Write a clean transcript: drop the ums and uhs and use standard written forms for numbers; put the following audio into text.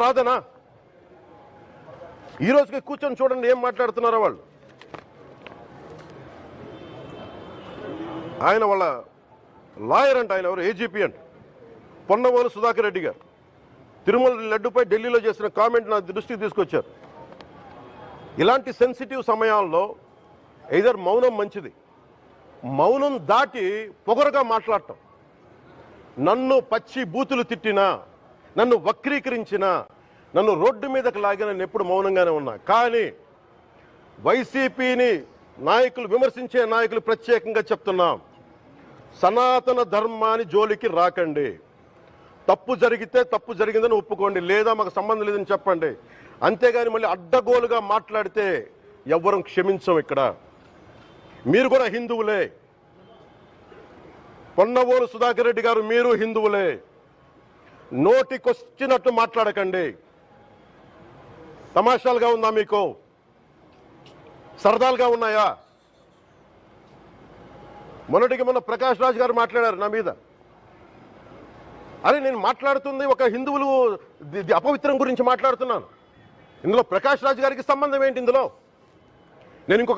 రాదనా? ఈ రోజుకి కూర్చొని చూడండి ఏం మాట్లాడుతున్నారో వాళ్ళు. ఆయన వాళ్ళ లాయర్ అంట, ఆయన ఎవరు ఏజీపీ అంట, పొన్నవోలు సుధాకర్ రెడ్డి గారు తిరుమల లడ్డుపై ఢిల్లీలో చేసిన కామెంట్ నా దృష్టికి తీసుకొచ్చారు. ఇలాంటి సెన్సిటివ్ సమయాల్లో ఎయిదర్ మౌనం మంచిది, మౌనం దాటి పొగరుగా మాట్లాడటం, నన్ను పచ్చి బూతులు తిట్టినా, నన్ను వక్రీకరించినా, నన్ను రోడ్డు మీదకి లాగిన నేను ఎప్పుడు మౌనంగానే ఉన్నా. కానీ వైసీపీని నాయకులు, విమర్శించే నాయకులు ప్రత్యేకంగా చెప్తున్నాం, సనాతన ధర్మాన్ని జోలికి రాకండి. తప్పు జరిగితే తప్పు జరిగిందని ఒప్పుకోండి, లేదా మాకు సంబంధం లేదని చెప్పండి. అంతేగాని మళ్ళీ అడ్డగోలుగా మాట్లాడితే ఎవ్వరం క్షమించం. ఇక్కడ మీరు కూడా హిందువులే, పొన్నవోలు సుధాకర్ రెడ్డి గారు మీరు హిందువులే. నోటికొచ్చినట్టు మాట్లాడకండి. తమాషాలుగా ఉందా మీకు? సరదాలుగా ఉన్నాయా? మొన్నటికి మొన్న ప్రకాష్ రాజ్ గారు మాట్లాడారు నా మీద. అరే నేను మాట్లాడుతుంది ఒక హిందువులు అపవిత్రం గురించి మాట్లాడుతున్నాను. ఇందులో ప్రకాష్ రాజ్ గారికి సంబంధం ఏంటి? ఇందులో నేను ఇంకొక